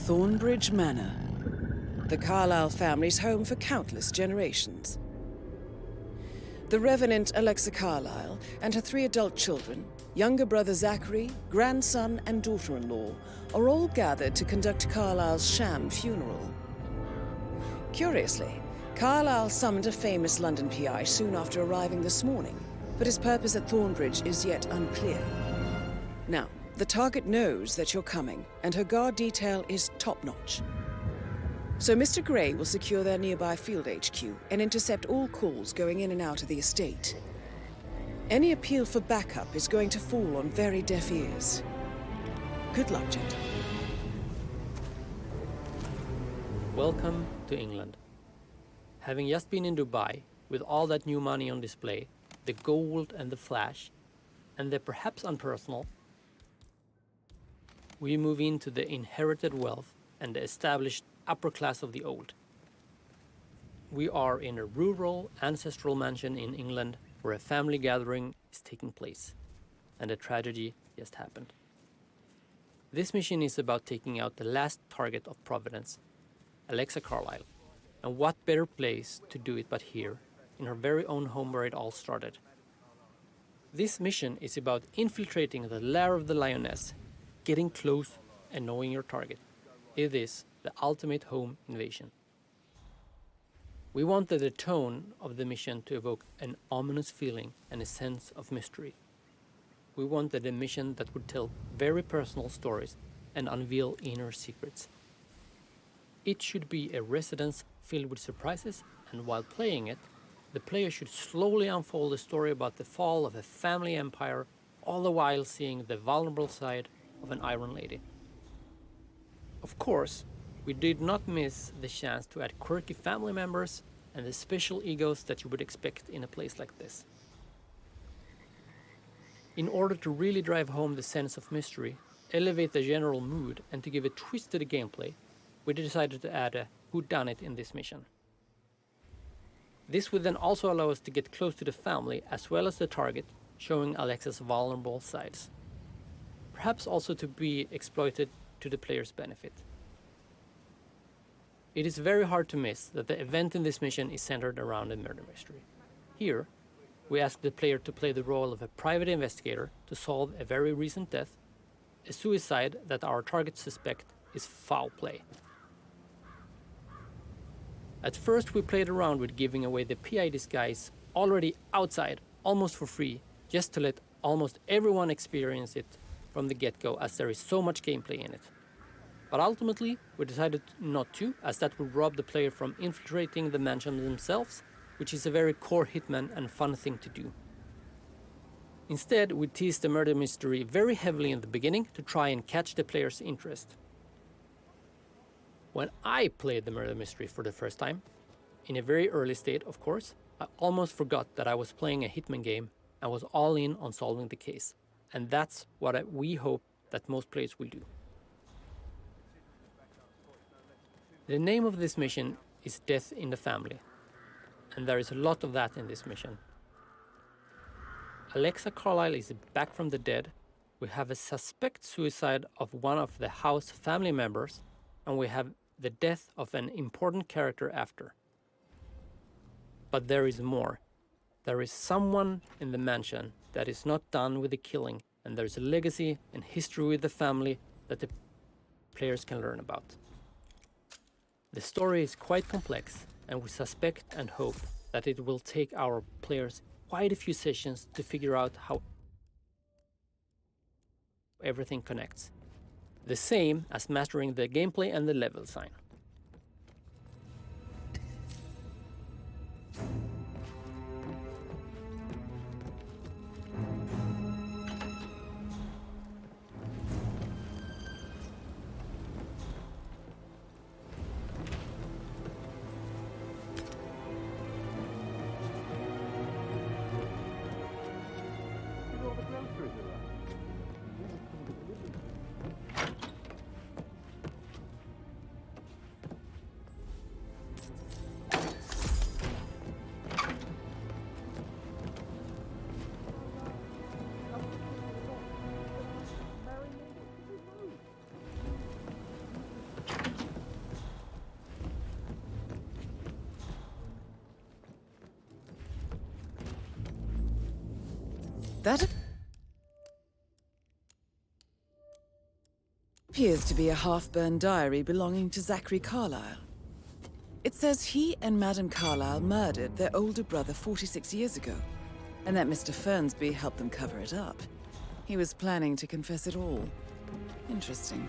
Thornbridge Manor, the Carlisle family's home for countless generations. The Revenant Alexa Carlisle and her 3 adult children, younger brother Zachary, grandson and daughter-in-law, are all gathered to conduct Carlisle's sham funeral. Curiously, Carlisle summoned a famous London PI soon after arriving this morning, but his purpose at Thornbridge is yet unclear. Now, the target knows that you're coming, and her guard detail is top-notch. So Mr. Gray will secure their nearby field HQ and intercept all calls going in and out of the estate. Any appeal for backup is going to fall on very deaf ears. Good luck, gentlemen. Welcome to England. Having just been in Dubai, with all that new money on display, the gold and the flash, and the perhaps unpersonal, we move into the inherited wealth and the established upper class of the old. We are in a rural, ancestral mansion in England where a family gathering is taking place, and a tragedy just happened. This mission is about taking out the last target of Providence, Alexa Carlisle, and what better place to do it but here, in her very own home where it all started. This mission is about infiltrating the lair of the lioness, getting close and knowing your target. It is the ultimate home invasion. We wanted the tone of the mission to evoke an ominous feeling and a sense of mystery. We wanted a mission that would tell very personal stories and unveil inner secrets. It should be a residence filled with surprises, and while playing it, the player should slowly unfold a story about the fall of a family empire, all the while seeing the vulnerable side of an Iron Lady. Of course, we did not miss the chance to add quirky family members and the special egos that you would expect in a place like this. In order to really drive home the sense of mystery, elevate the general mood, and to give a twist to the gameplay, we decided to add a whodunit in this mission. This would then also allow us to get close to the family as well as the target, showing Alexa's vulnerable sides. Perhaps also to be exploited to the player's benefit. It is very hard to miss that the event in this mission is centered around a murder mystery. Here, we ask the player to play the role of a private investigator to solve a very recent death, a suicide that our target suspect is foul play. At first, we played around with giving away the PI disguise already outside, almost for free, just to let almost everyone experience it from the get-go, as there is so much gameplay in it. But ultimately, we decided not to, as that would rob the player from infiltrating the mansion themselves, which is a very core Hitman and fun thing to do. Instead, we teased the murder mystery very heavily in the beginning to try and catch the player's interest. When I played the murder mystery for the first time, in a very early state of course, I almost forgot that I was playing a Hitman game and was all in on solving the case. And that's what we hope that most players will do. The name of this mission is Death in the Family, and there is a lot of that in this mission. Alexa Carlisle is back from the dead, we have a suspect suicide of one of the house family members, and we have the death of an important character after. But there is more. There is someone in the mansion that is not done with the killing, and there's a legacy and history with the family that the players can learn about. The story is quite complex, and we suspect and hope that it will take our players quite a few sessions to figure out how everything connects. The same as mastering the gameplay and the level design. That appears to be a half-burned diary belonging to Zachary Carlyle. It says he and Madame Carlyle murdered their older brother 46 years ago, and that Mr. Fernsby helped them cover it up. He was planning to confess it all. Interesting.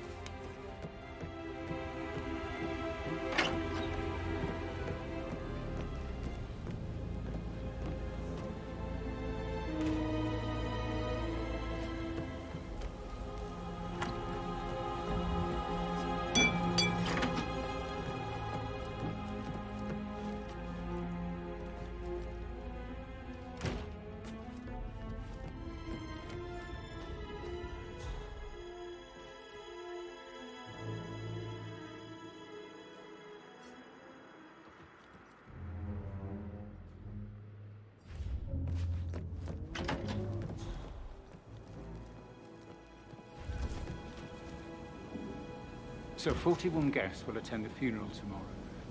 So 41 guests will attend the funeral tomorrow.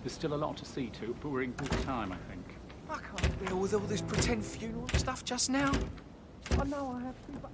There's still a lot to see to, but we're in good time, I think. I can't deal with all this pretend funeral stuff just now. I know I have to, but...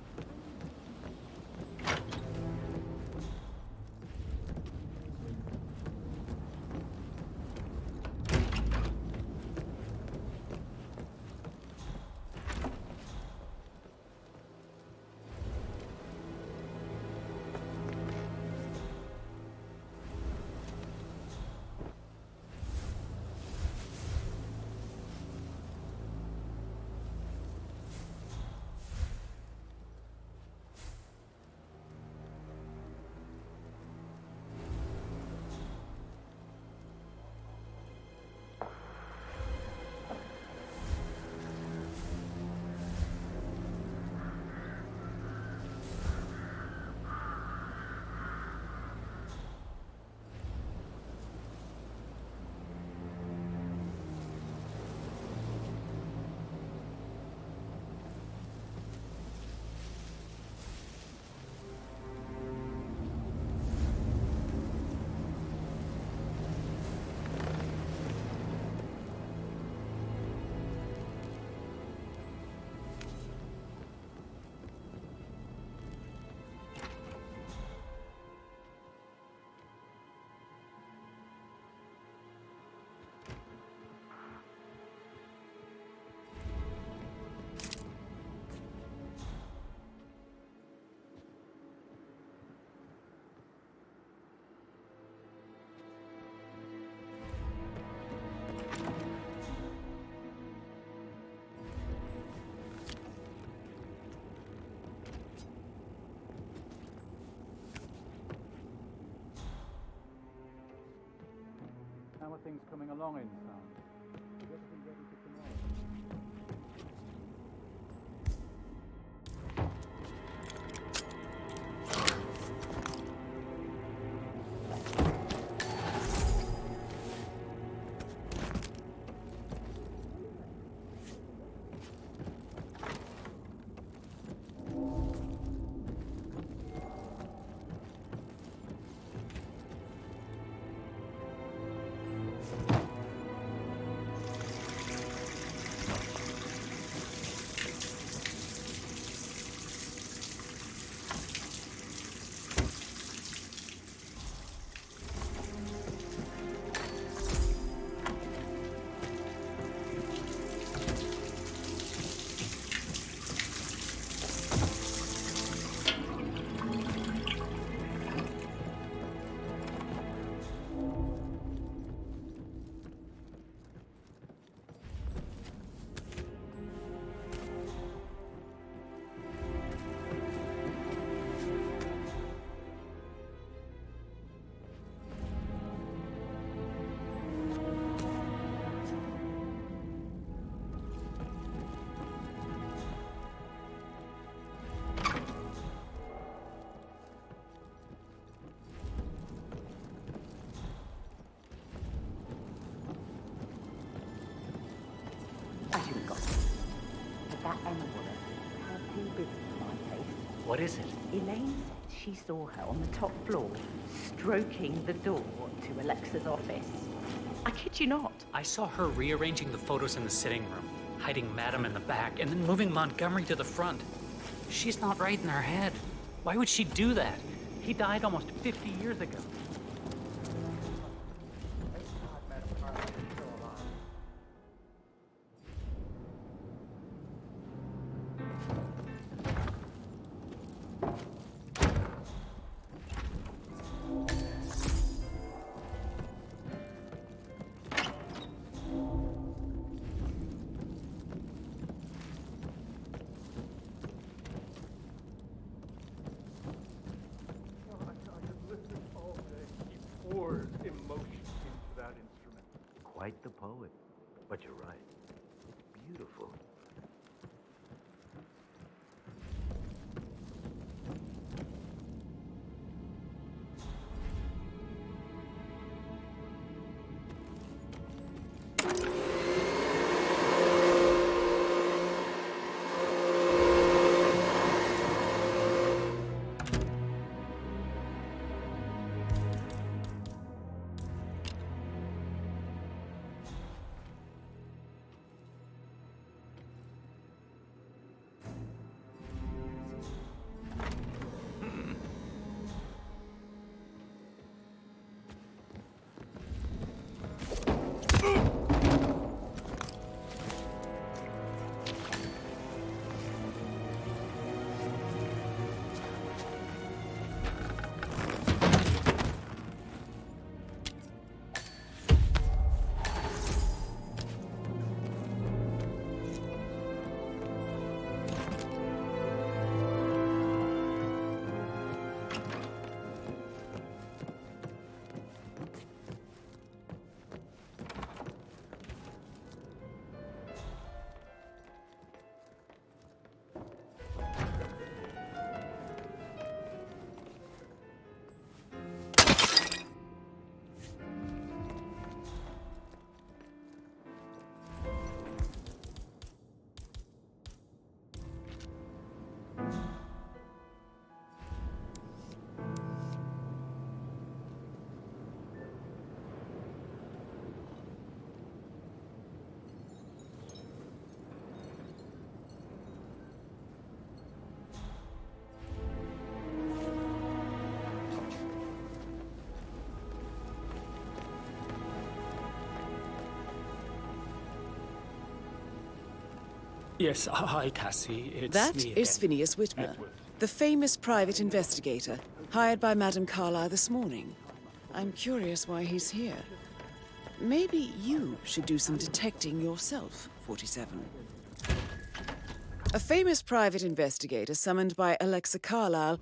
How are things coming along inside? Is everything ready for tomorrow? What is it? Elaine said she saw her on the top floor, stroking the door to Alexa's office. I kid you not. I saw her rearranging the photos in the sitting room, hiding Madame in the back, and then moving Montgomery to the front. She's not right in her head. Why would she do that? He died almost 50 years ago. Quite the poet. But you're right. Beautiful. Yes, hi, Cassie. It's That me is again. Phineas Whitmer, the famous private investigator hired by Madame Carlyle this morning. I'm curious why he's here. Maybe you should do some detecting yourself, 47. A famous private investigator summoned by Alexa Carlyle.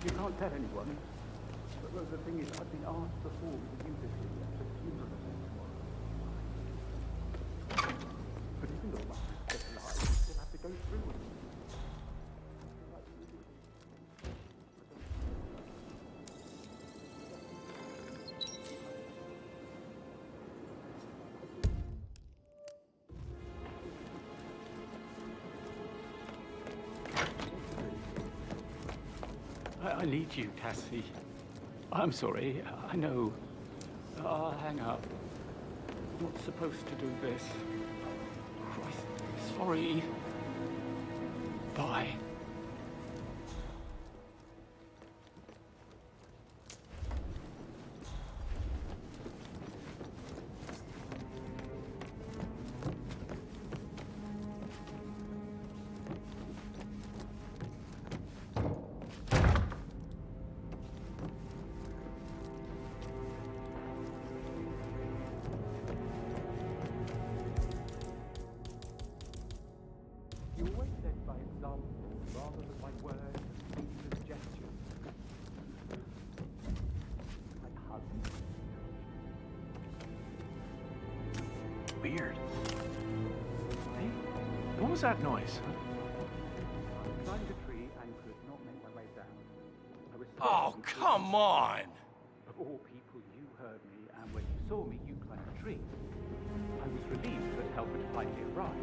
You can't tell anyone. But the thing is, I've been asked before to use it here at the funeral tomorrow. But even though I'm just alive, you still have to go through with it. I need you, Cassie. I'm sorry. I know. I'll hang up. I'm not supposed to do this. Christ, sorry. Bye. Weird. Hey, what was that noise? I climbed a tree and could not make my way down. I was Oh, come on! Of all people, you heard me, and when you saw me, you climbed the tree. I was relieved that help had finally arrived.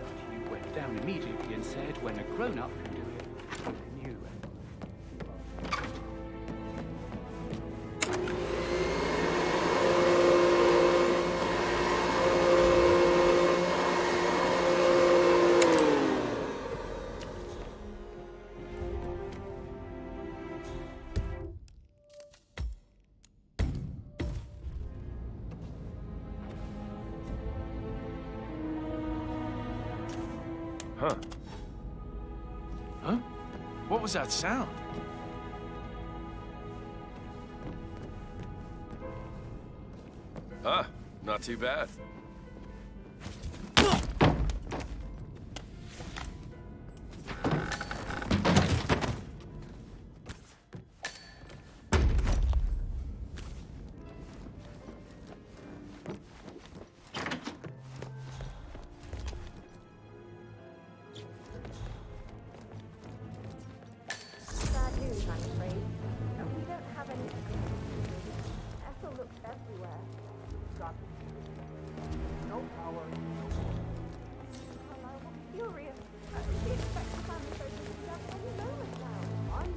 But you went down immediately and said, when a grown-up can do it, so can you. huh? Huh? What was that sound? Huh, not too bad. Bad news, I'm afraid. We don't have any. Ethel looks everywhere. No power. Carlisle was furious. She expects the family photos to be up any moment now. I'm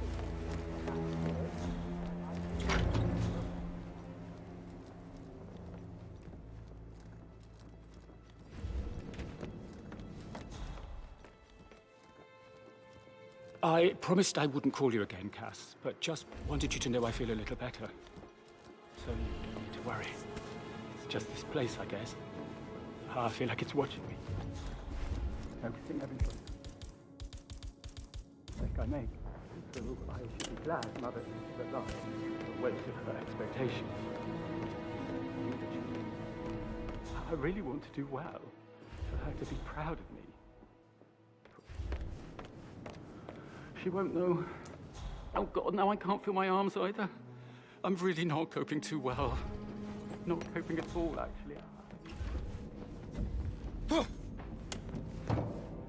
I promised I wouldn't call you again, Cass, but just wanted you to know I feel a little better. So you don't need to worry. It's just this place, I guess. I feel like it's watching me. Noticing every choice. Mistake I make. So I should be glad Mother is at last the weight of her expectations. I really want to do well. For her to be proud of me. She won't know. Oh, God, now I can't feel my arms either. I'm really not coping too well. Not coping at all, actually.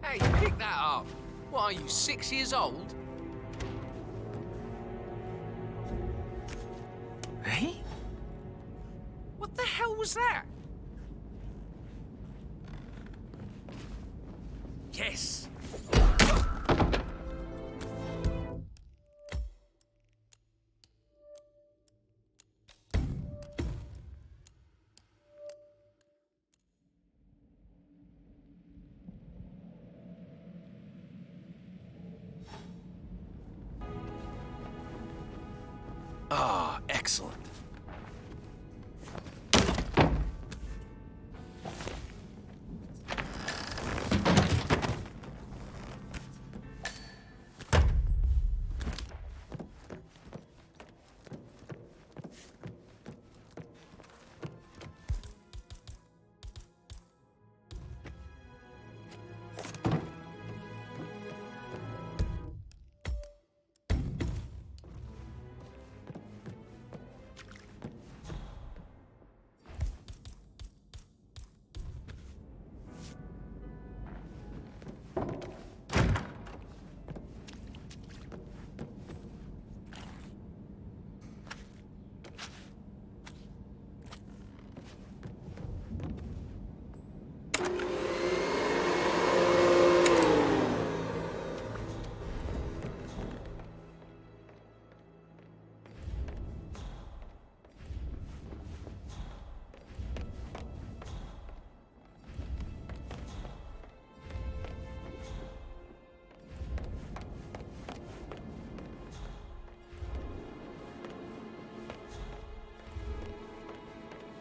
Hey, pick that up. What are you, 6 years old? Hey? What the hell was that? Yes. Ah, excellent.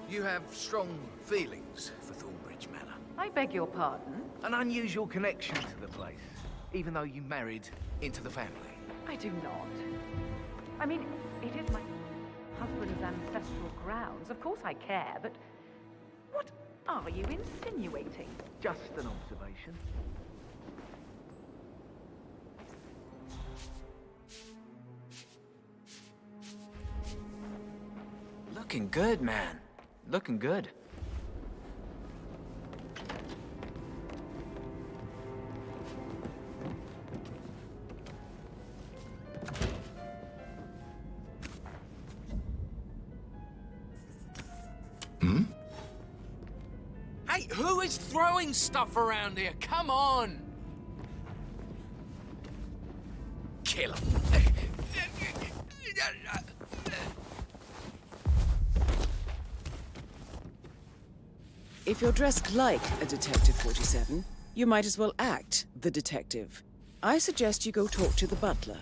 You have strong feelings for Thornbridge Manor. I beg your pardon? An unusual connection to the place, even though you married into the family. I do not. I mean, it is my husband's ancestral grounds. Of course I care, but what are you insinuating? Just an observation. Looking good, man. Looking good. Hey, who is throwing stuff around here? Come on! Kill him. If you're dressed like a Detective 47, you might as well act the detective. I suggest you go talk to the butler.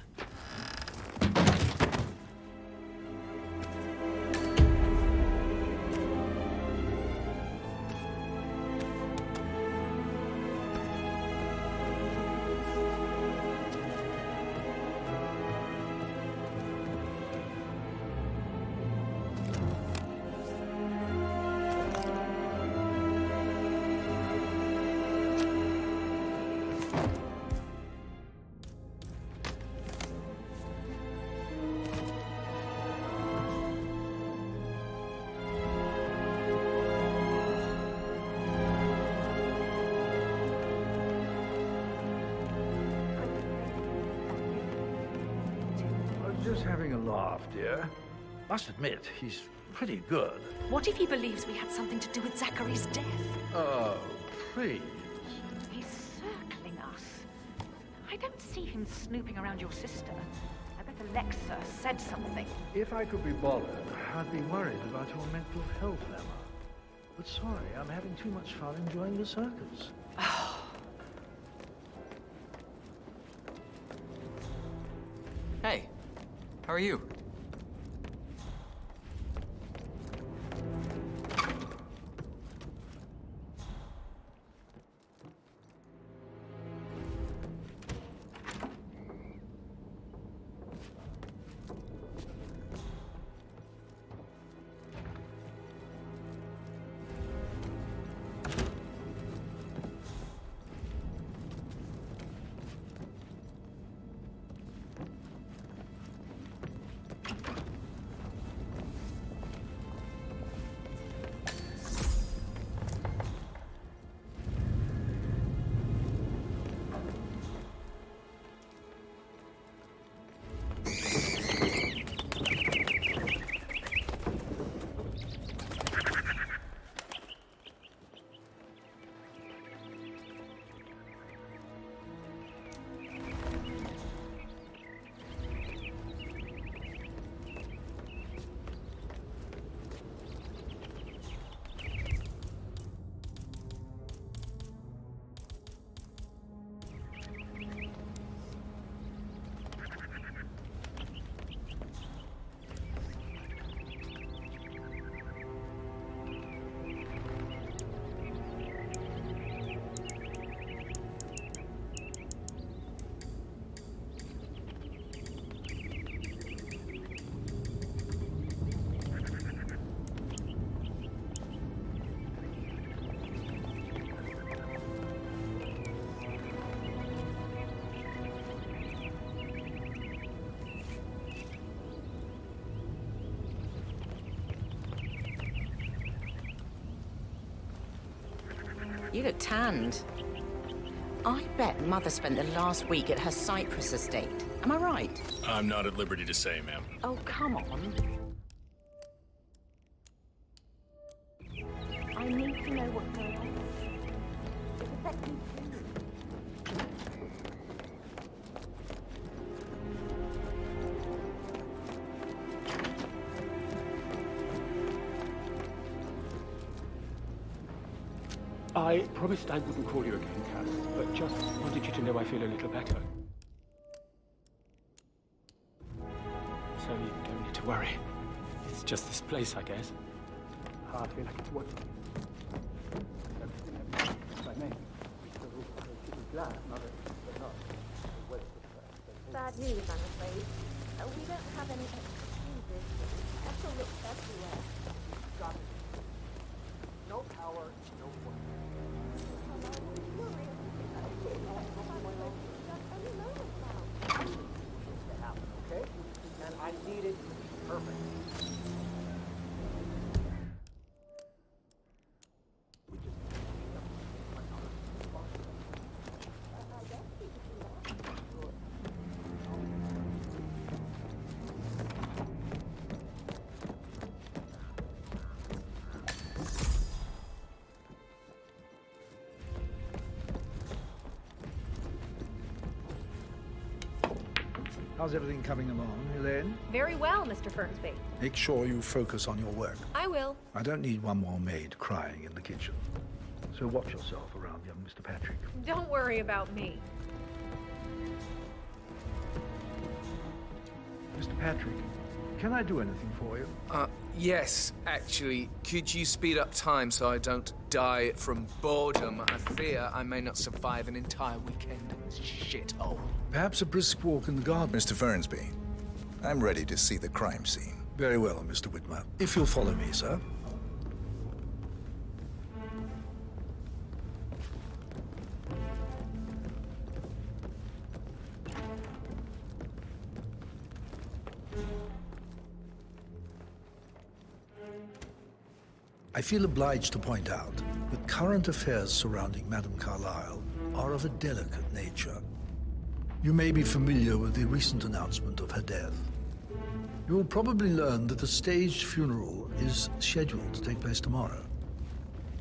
Just having a laugh, dear. Must admit, he's pretty good. What if he believes we had something to do with Zachary's death? Oh, please. He's circling us. I don't see him snooping around your sister. I bet Alexa said something. If I could be bothered, I'd be worried about your mental health, Emma. But sorry, I'm having too much fun enjoying the circus. Hey, how are you? You look tanned. I bet Mother spent the last week at her Cyprus estate. Am I right? I'm not at liberty to say, ma'am. Oh, come on. I need to know what's going on. It's affecting you. I promised I wouldn't call you again, Cass, but just wanted you to know I feel a little better. So you don't need to worry. It's just this place, I guess. I feel like it's what... Bad news, I'm afraid. We don't have any excuses. Ethel looks everywhere. Got it. No power, no work. Okay? And I need it perfect. How's everything coming along, Elaine? Very well, Mr. Fernsby. Make sure you focus on your work. I will. I don't need one more maid crying in the kitchen. So watch yourself around young Mr. Patrick. Don't worry about me. Mr. Patrick, can I do anything for you? Yes, actually. Could you speed up time so I don't die from boredom? I fear I may not survive an entire weekend in this shithole. Perhaps a brisk walk in the garden. Mr. Fernsby, I'm ready to see the crime scene. Very well, Mr. Whitmer. If you'll follow me, sir. I feel obliged to point out that current affairs surrounding Madame Carlyle are of a delicate nature. You may be familiar with the recent announcement of her death. You will probably learn that a staged funeral is scheduled to take place tomorrow.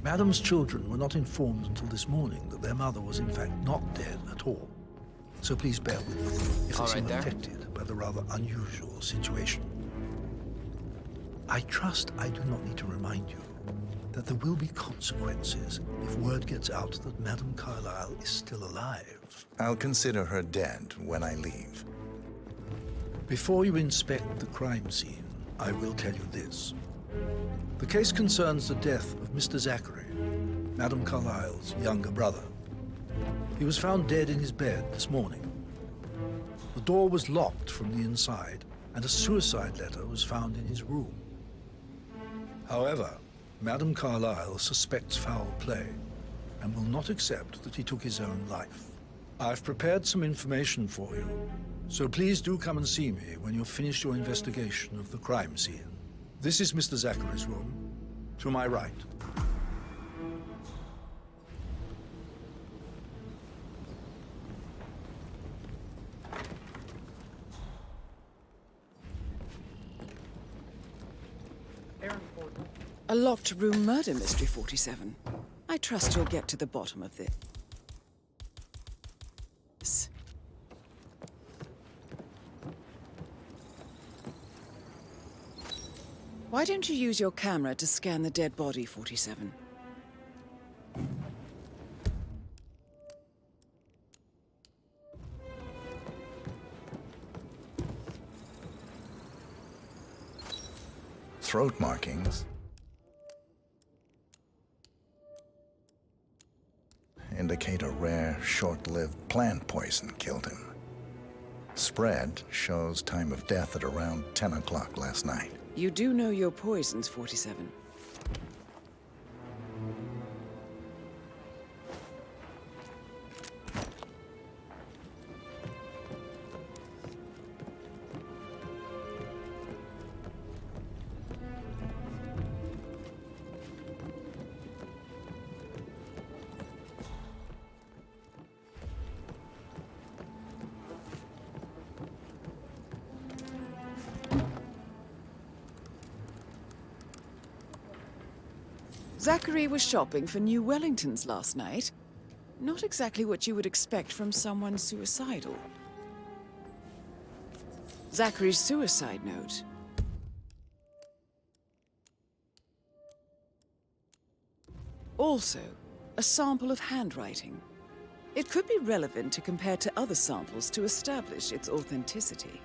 Madame's children were not informed until this morning that their mother was in fact not dead at all. So please bear with me if I seem affected by the rather unusual situation. I trust I do not need to remind you that there will be consequences if word gets out that Madame Carlyle is still alive. I'll consider her dead when I leave. Before you inspect the crime scene, I will tell you this. The case concerns the death of Mr. Zachary, Madame Carlyle's younger brother. He was found dead in his bed this morning. The door was locked from the inside, and a suicide letter was found in his room. However, Madame Carlyle suspects foul play and will not accept that he took his own life. I've prepared some information for you, so please do come and see me when you've finished your investigation of the crime scene. This is Mr. Zachary's room, to my right. A locked room murder mystery, 47. I trust you'll get to the bottom of this. Why don't you use your camera to scan the dead body, 47? Throat markings indicate a rare, short-lived plant poison killed him. Spread shows time of death at around 10 o'clock last night. You do know your poisons, 47. Zachary was shopping for new Wellingtons last night. Not exactly what you would expect from someone suicidal. Zachary's suicide note. Also, a sample of handwriting. It could be relevant to compare to other samples to establish its authenticity.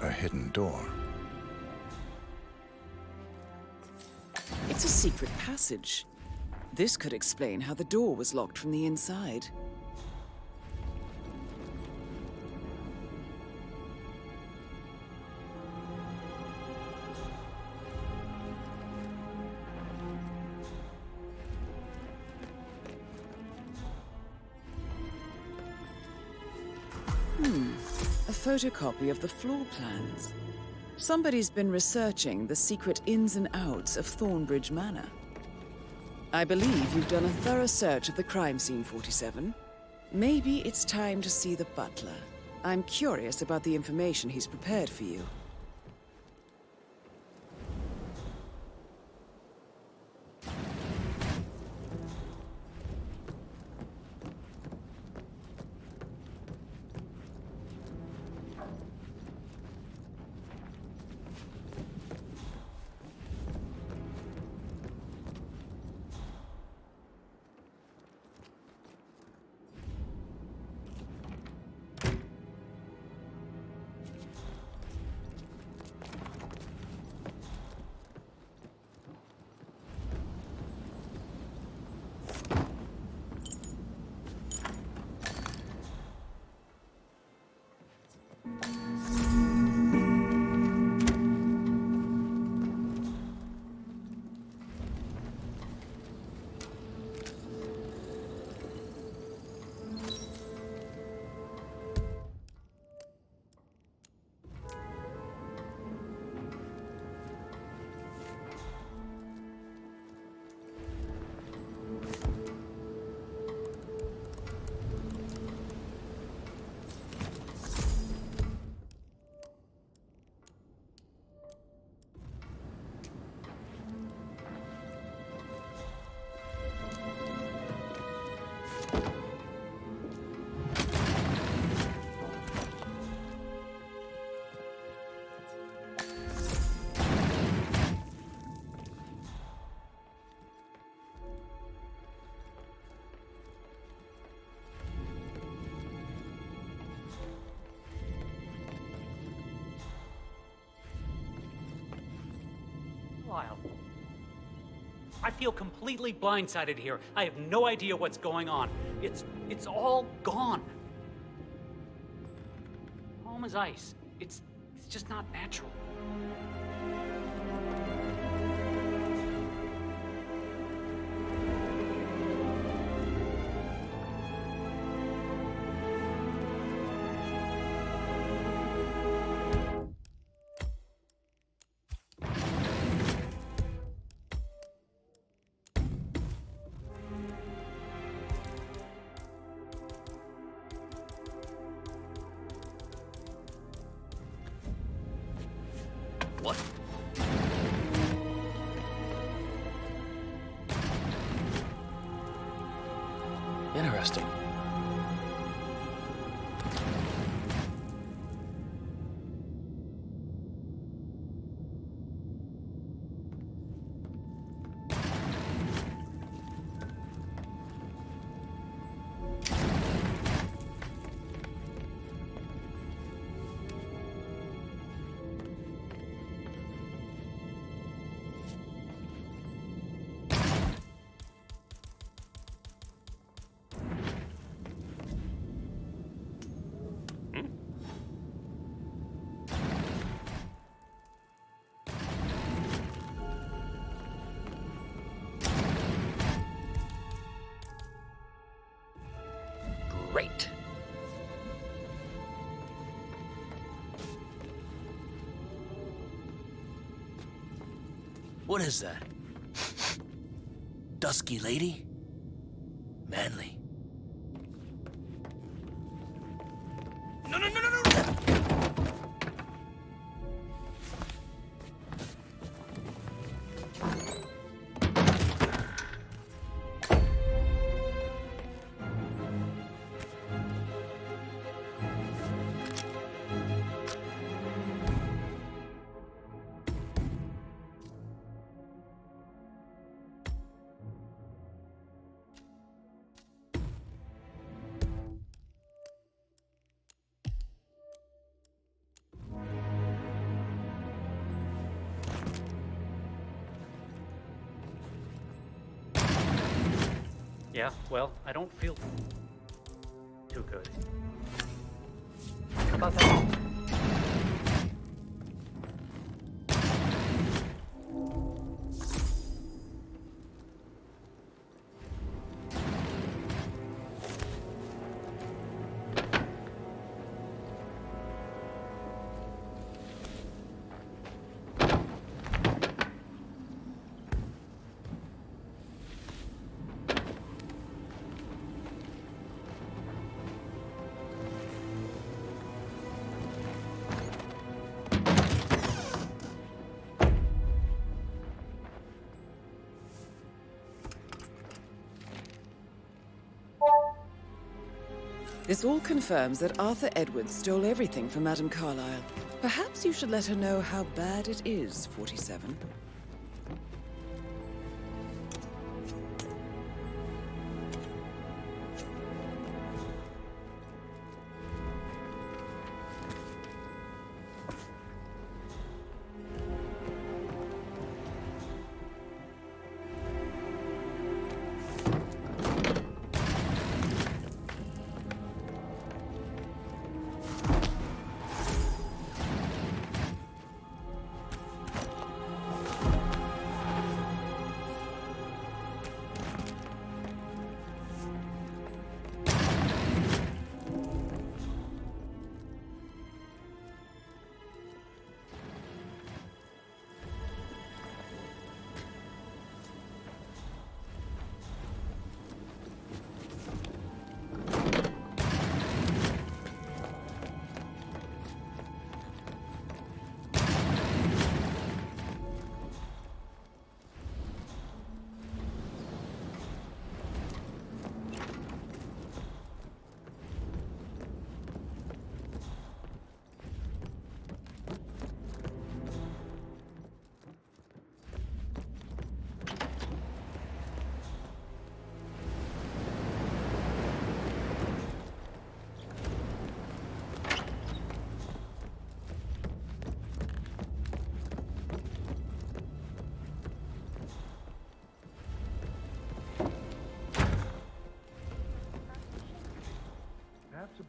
A hidden door. It's a secret passage. This could explain how the door was locked from the inside. A photocopy of the floor plans. Somebody's been researching the secret ins and outs of Thornbridge Manor. I believe you've done a thorough search of the crime scene, 47. Maybe it's time to see the butler. I'm curious about the information he's prepared for you. I feel completely blindsided here. I have no idea what's going on. It's all gone. Calm as ice. It's just not natural. What? Interesting. Great. What is that? Dusky lady? Manly. No, no, no, no, no! Yeah, well, I don't feel too good. How about that? This all confirms that Arthur Edwards stole everything from Madame Carlyle. Perhaps you should let her know how bad it is, 47.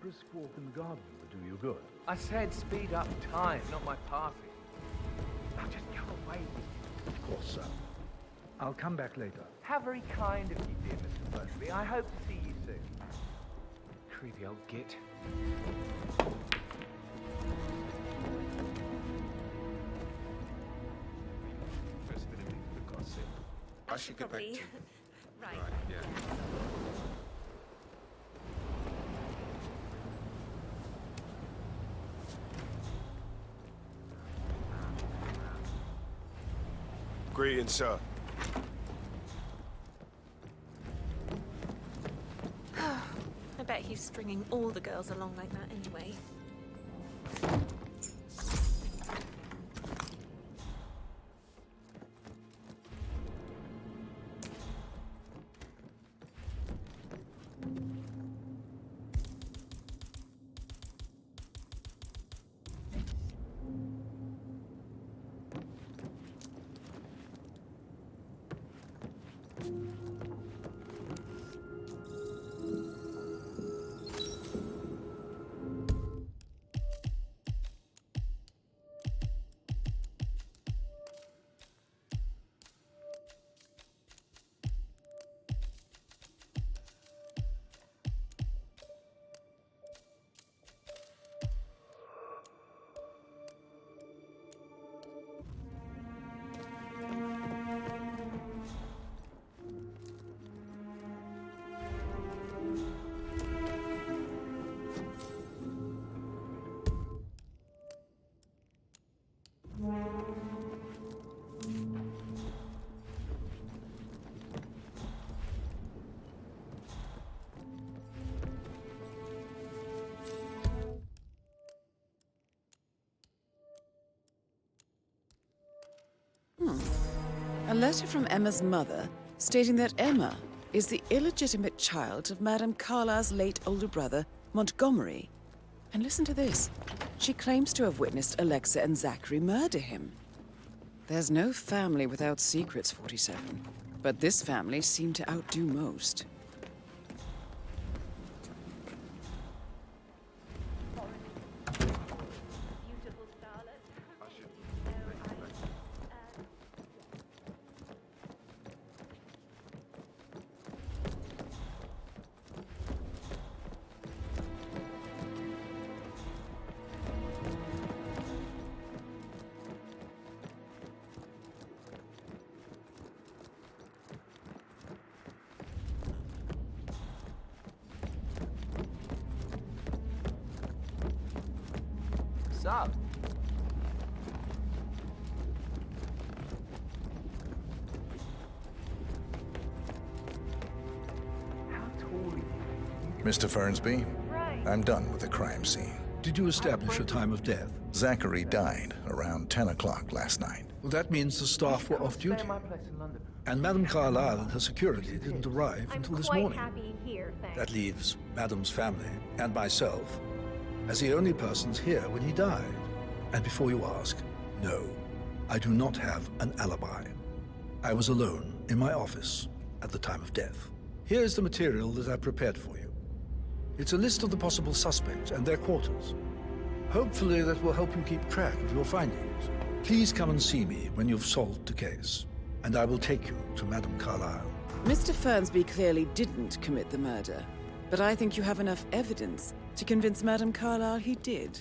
brisk walk in the garden will do you good. I said speed up time, not my party. Now just go away with you. Of course, sir. I'll come back later. How very kind of you, dear Mr. Busby. I hope to see you soon. Creepy old git. First bit of it, for God's sake. I should get back to... Right. yeah. Greetings, sir. I bet he's stringing all the girls along like that anyway. A letter from Emma's mother stating that Emma is the illegitimate child of Madame Carlisle's late older brother, Montgomery. And listen to this. She claims to have witnessed Alexa and Zachary murder him. There's no family without secrets, 47. But this family seemed to outdo most. Beautiful starlet. What's up? How tall are you? Mr. Fernsby, I'm done with the crime scene. Did you establish a time of death? Zachary died around 10 o'clock last night. Well, that means the staff were off Stay duty. at my place in London. And Madame Carlisle and her security didn't arrive I'm until this quite morning. happy here, thanks. That leaves Madame's family and myself as the only persons here when he died. And before you ask, no, I do not have an alibi. I was alone in my office at the time of death. Here's the material that I prepared for you. It's a list of the possible suspects and their quarters. Hopefully that will help you keep track of your findings. Please come and see me when you've solved the case, and I will take you to Madame Carlisle. Mr. Fernsby clearly didn't commit the murder, but I think you have enough evidence to convince Madame Carlisle he did.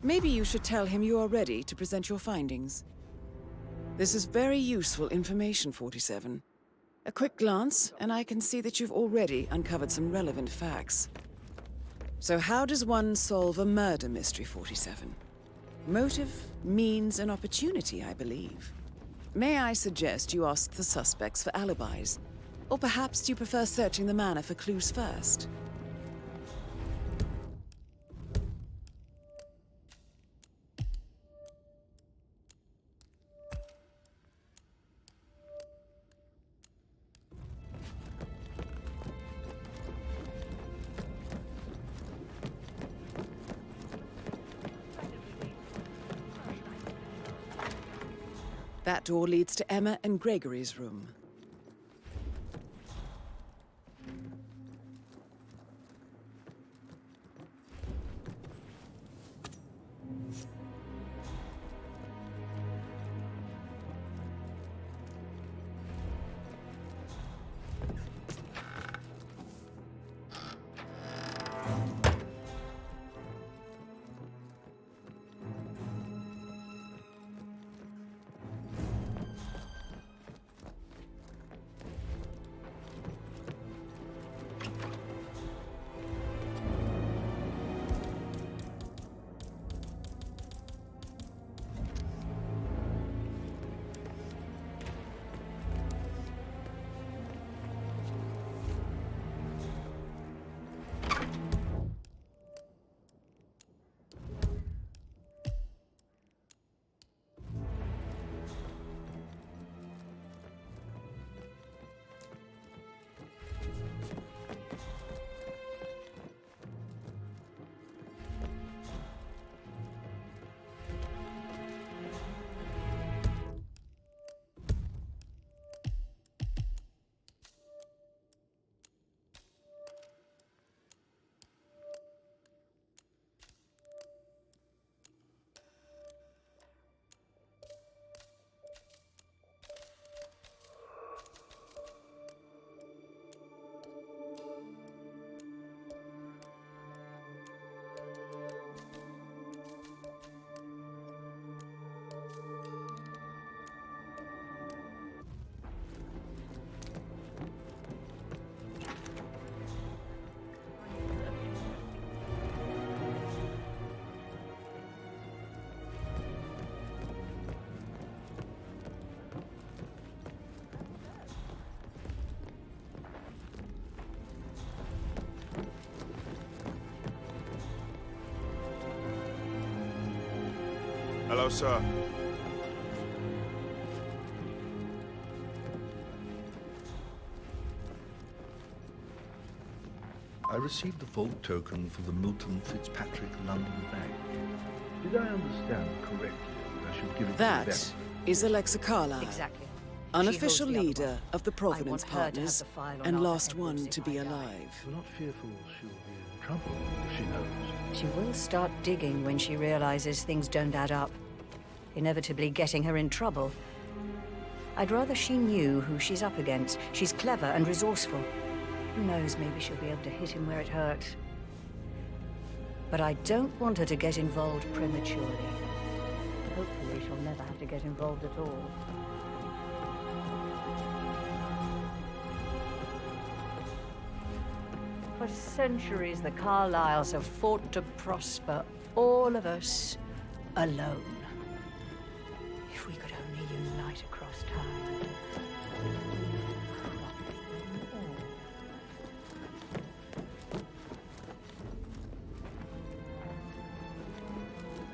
Maybe you should tell him you are ready to present your findings. This is very useful information, 47. A quick glance, and I can see that you've already uncovered some relevant facts. So how does one solve a murder mystery, 47? Motive, means, and opportunity, I believe. May I suggest you ask the suspects for alibis? Or perhaps you prefer searching the manor for clues first? That door leads to Emma and Gregory's room. Hello, sir. I received the vault token for the Milton Fitzpatrick London Bank. Did I understand correctly that I should give it to That them? is Alexa Carlyle. Exactly. Unofficial She holds the other leader one. of the Providence I want her to have Partners, the file on and our last records one if to I be die. alive. You're not fearful she'll be in trouble if she knows. She will start digging when she realizes things don't add up, inevitably getting her in trouble. I'd rather she knew who she's up against. She's clever and resourceful. Who knows, maybe she'll be able to hit him where it hurts. But I don't want her to get involved prematurely. Hopefully she'll never have to get involved at all. For centuries, the Carlyles have fought to prosper, all of us alone. If we could only unite across time.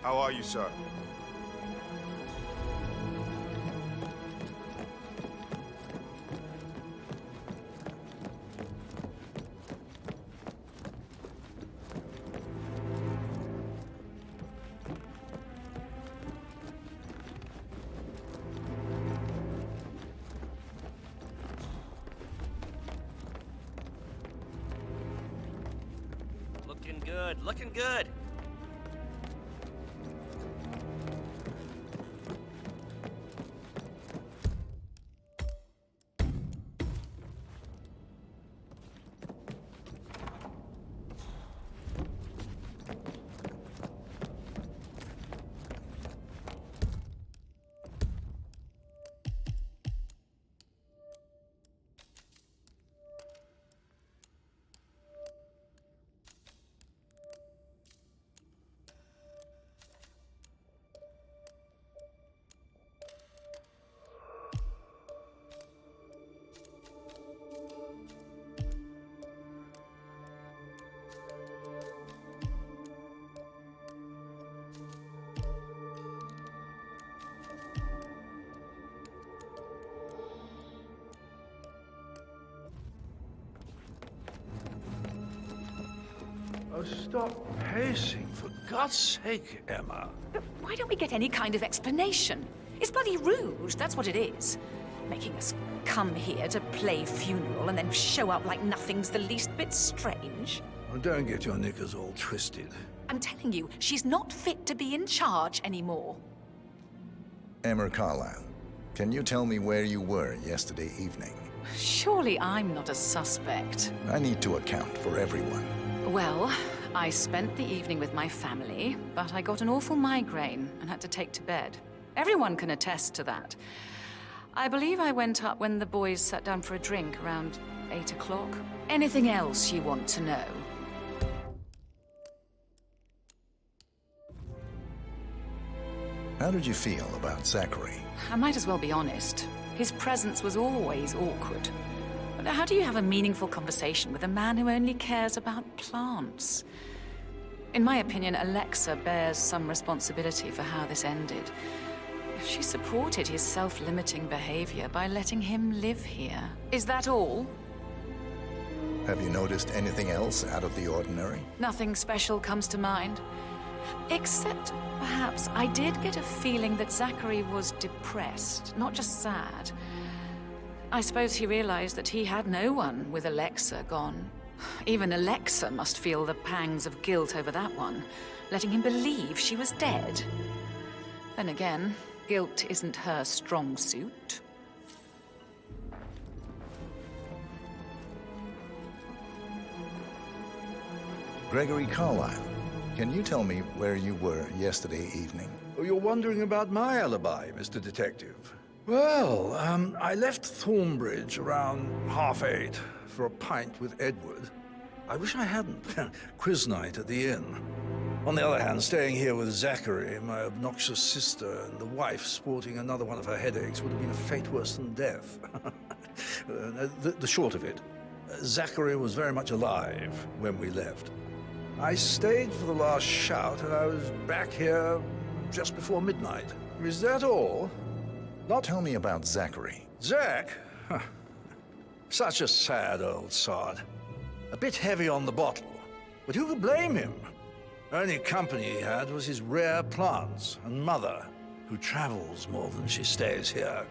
How are you, sir? Looking good, looking good. stop pacing, for God's sake, Emma. But why don't we get any kind of explanation? It's bloody rude, that's what it is. Making us come here to play funeral and then show up like nothing's the least bit strange. Well, don't get your knickers all twisted. I'm telling you, she's not fit to be in charge anymore. Emma Carlyle, can you tell me where you were yesterday evening? Surely I'm not a suspect. I need to account for everyone. Well, I spent the evening with my family, but I got an awful migraine and had to take to bed. Everyone can attest to that. I believe I went up when the boys sat down for a drink around 8 o'clock. Anything else you want to know? How did you feel about Zachary? I might as well be honest. His presence was always awkward. But how do you have a meaningful conversation with a man who only cares about plants? In my opinion, Alexa bears some responsibility for how this ended. She supported his self-limiting behavior by letting him live here. Is that all? Have you noticed anything else out of the ordinary? Nothing special comes to mind. Except, perhaps, I did get a feeling that Zachary was depressed, not just sad. I suppose he realized that he had no one with Alexa gone. Even Alexa must feel the pangs of guilt over that one, letting him believe she was dead. Then again, guilt isn't her strong suit. Gregory Carlyle, can you tell me where you were yesterday evening? Oh, you're wondering about my alibi, Mr. Detective. Well, I left Thornbridge around 8:30 for a pint with Edward. I wish I hadn't. Quiz night at the inn. On the other hand, staying here with Zachary, my obnoxious sister, and the wife sporting another one of her headaches would have been a fate worse than death. The short of it, Zachary was very much alive when we left. I stayed for the last shout, and I was back here just before midnight. Is that all? Not tell me about Zachary. Zach? Huh. Such a sad old sod. A bit heavy on the bottle, but who could blame him? Only company he had was his rare plants and mother, who travels more than she stays here.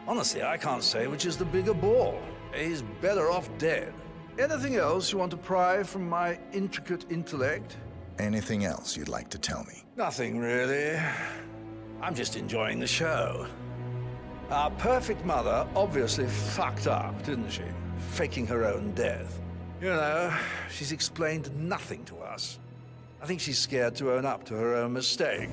Honestly, I can't say which is the bigger bore. He's better off dead. Anything else you want to pry from my intricate intellect? Anything else you'd like to tell me? Nothing, really. I'm just enjoying the show. Our perfect mother obviously fucked up, didn't she? Faking her own death. You know, she's explained nothing to us. I think she's scared to own up to her own mistake.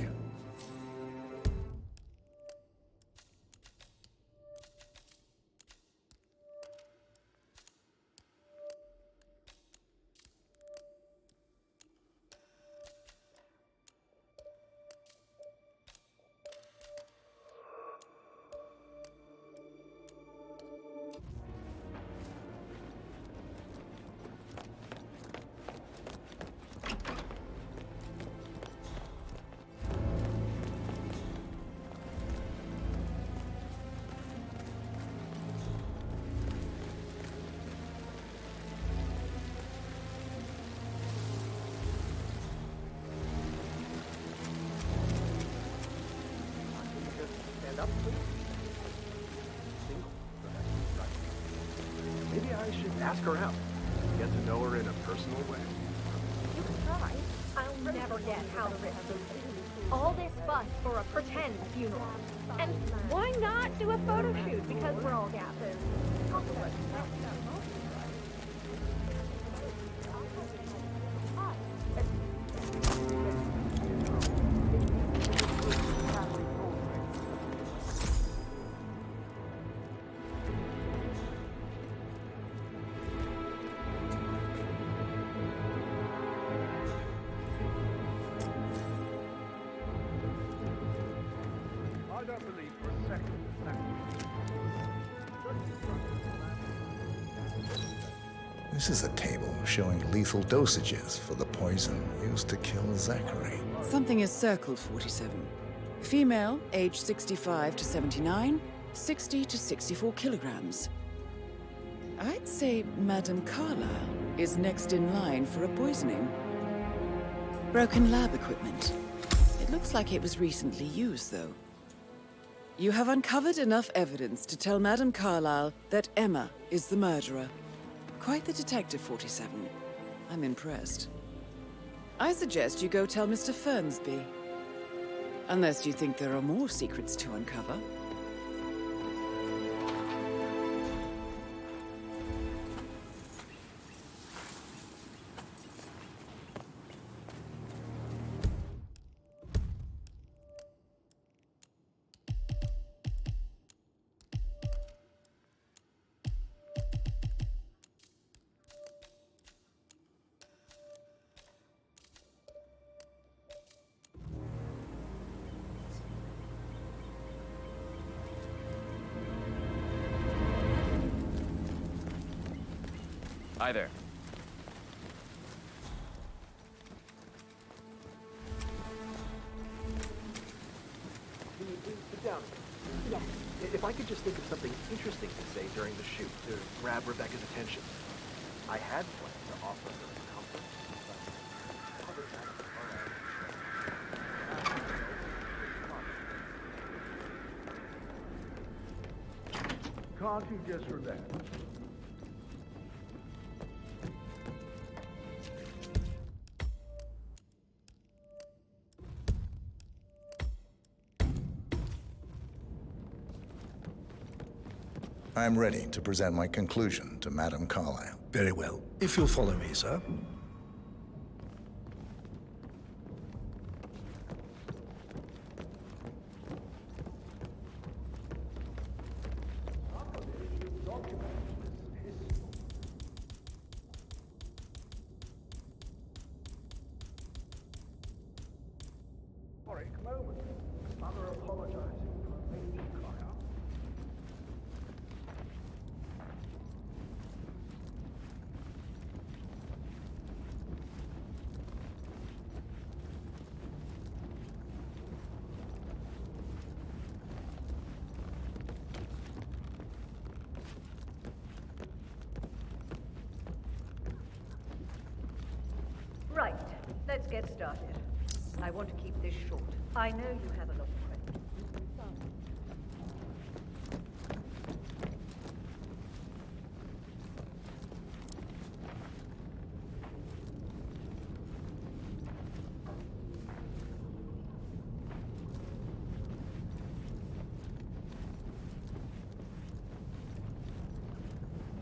Maybe I should ask her out. Get to know her in a personal way. You can try. I'll never get how the rich do. All this fuss for a pretend funeral. And why not do a photo shoot? Because we're all gases. I don't believe for a second that. This is a table showing lethal dosages for the poison used to kill Zachary. Something is circled, 47. Female, age 65 to 79, 60 to 64 kilograms. I'd say Madame Carlyle is next in line for a poisoning. Broken lab equipment. It looks like it was recently used, though. You have uncovered enough evidence to tell Madame Carlyle that Emma is the murderer. Quite the detective, 47. I'm impressed. I suggest you go tell Mr. Fernsby. Unless you think there are more secrets to uncover. Hi there. Can you please sit down? Yes. If I could just think of something interesting to say during the shoot to grab Rebecca's attention. I had planned to offer her a comfort, but Can't you just relax? I'm ready to present my conclusion to Madame Carlyle. Very well. If you'll follow me, sir. Historic moment. Mother apologizing for a major cock-up. Right, let's get started. I want to keep this short. I know you have a lot of questions.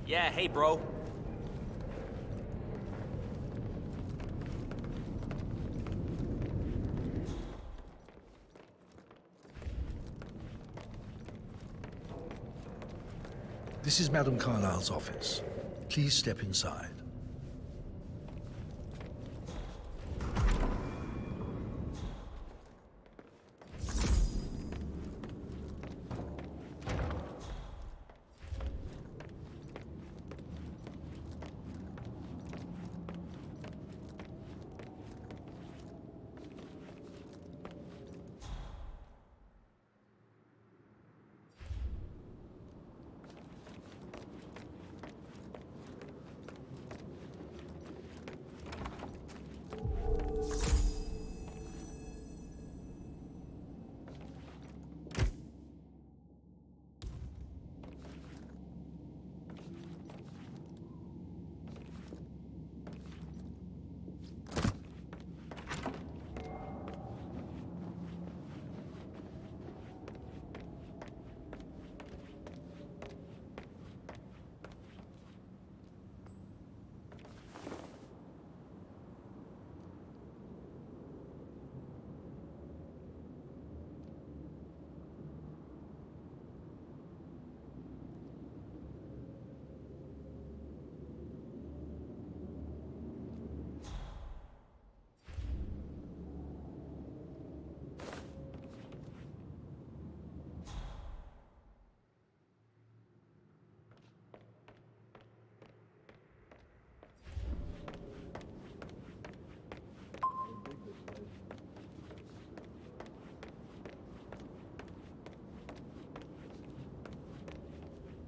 Yeah, hey, bro. This is Madame Carlyle's office. Please step inside.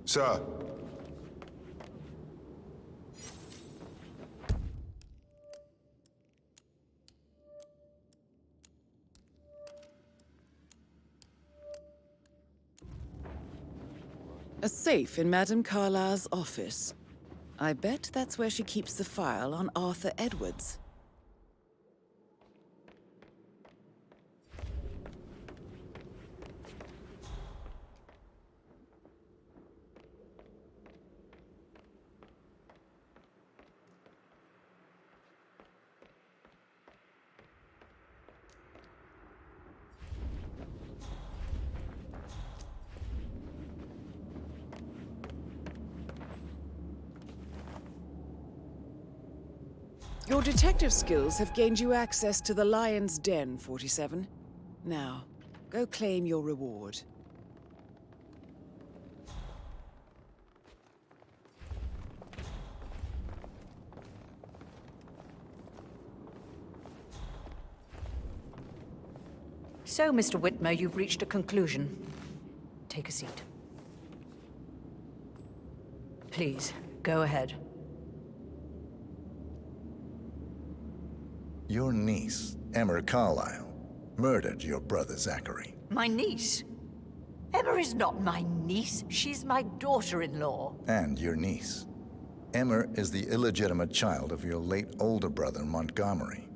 Sir. A safe in Madame Carlyle's office. I bet that's where she keeps the file on Arthur Edwards. Your detective skills have gained you access to the Lion's Den, 47. Now, go claim your reward. So, Mr. Whitmer, you've reached a conclusion. Take a seat. Please, go ahead. Your niece, Emma Carlyle, murdered your brother Zachary. My niece? Emma is not my niece. She's my daughter-in-law. And your niece. Emma is the illegitimate child of your late older brother Montgomery,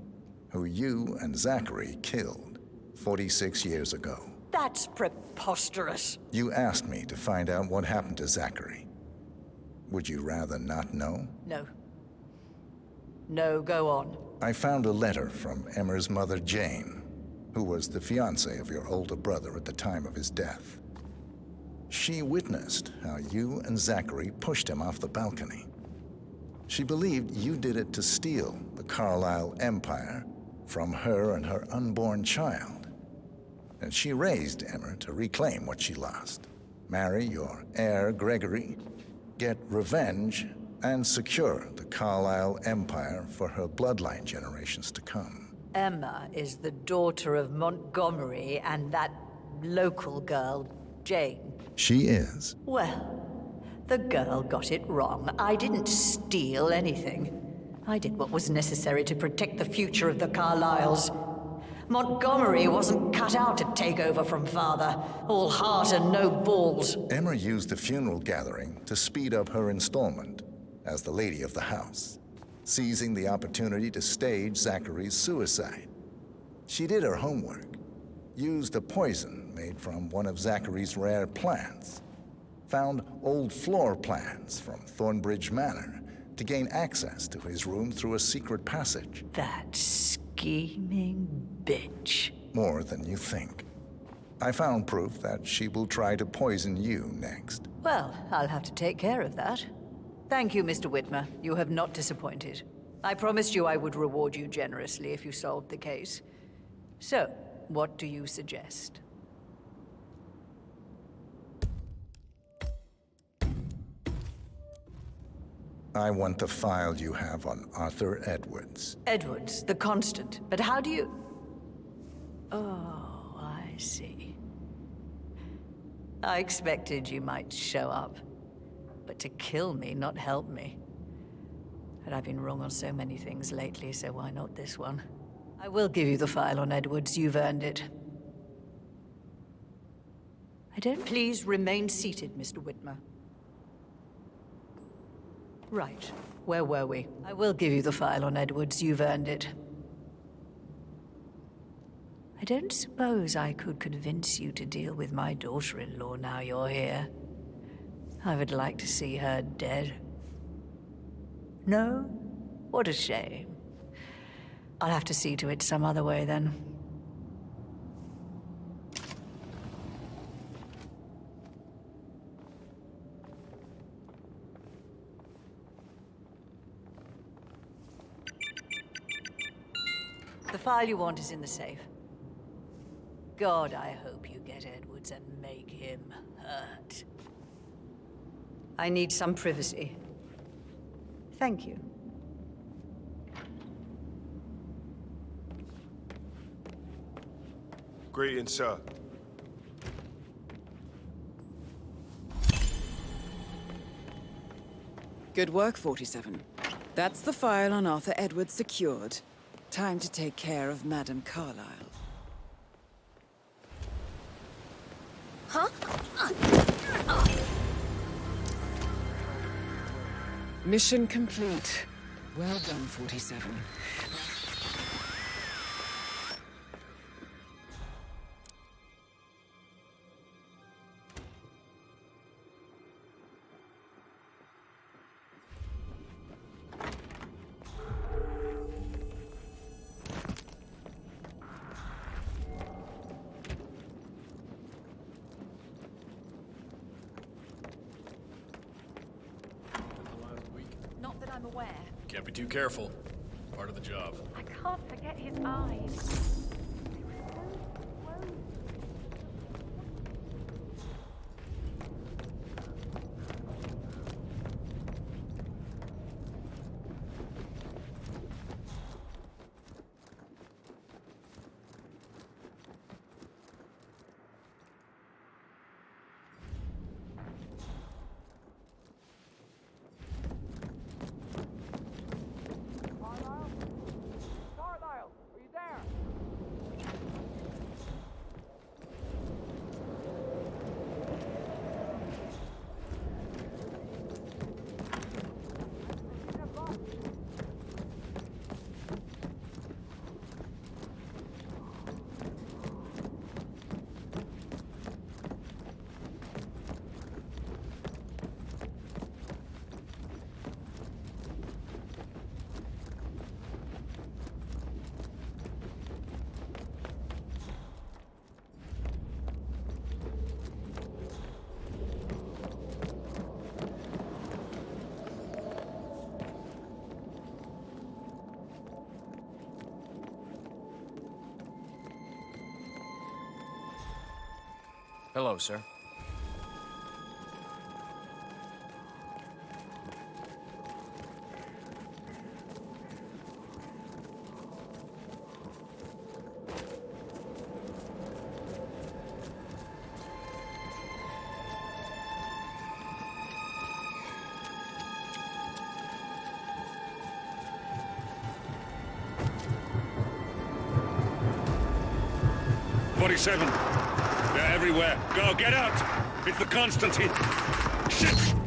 who you and Zachary killed 46 years ago. That's preposterous. You asked me to find out what happened to Zachary. Would you rather not know? No. No, go on. I found a letter from Emma's mother, Jane, who was the fiancée of your older brother at the time of his death. She witnessed how you and Zachary pushed him off the balcony. She believed you did it to steal the Carlyle empire from her and her unborn child. And she raised Emma to reclaim what she lost, marry your heir, Gregory, get revenge, and secure the Carlyle empire for her bloodline generations to come. Emma is the daughter of Montgomery and that local girl, Jane. She is. Well, the girl got it wrong. I didn't steal anything. I did what was necessary to protect the future of the Carlyles. Montgomery wasn't cut out to take over from father. All heart and no balls. Emma used the funeral gathering to speed up her installment as the lady of the house, seizing the opportunity to stage Zachary's suicide. She did her homework, used a poison made from one of Zachary's rare plants, found old floor plans from Thornbridge Manor to gain access to his room through a secret passage. That scheming bitch. More than you think. I found proof that she will try to poison you next. Well, I'll have to take care of that. Thank you, Mr. Whitmer. You have not disappointed. I promised you I would reward you generously if you solved the case. So, what do you suggest? I want the file you have on Arthur Edwards. Edwards, the constant. But how do you... Oh, I see. I expected you might show up. But to kill me, not help me. But I've been wrong on so many things lately, so why not this one? I will give you the file on Edwards. You've earned it. Please remain seated, Mr. Whitmer. Right. Where were we? I will give you the file on Edwards. You've earned it. I don't suppose I could convince you to deal with my daughter-in-law now you're here. I would like to see her dead. No? What a shame. I'll have to see to it some other way, then. The file you want is in the safe. God, I hope you get Edwards and make him hurt. I need some privacy. Thank you. Greetings, sir. Good work, 47. That's the file on Arthur Edwards secured. Time to take care of Madame Carlyle. Huh? Mission complete. Well done, 47. Not that I'm aware. Can't be too careful. Part of the job. I can't forget his eyes. Hello, sir. They're everywhere. Go, get out! It's the Constantine. Shit!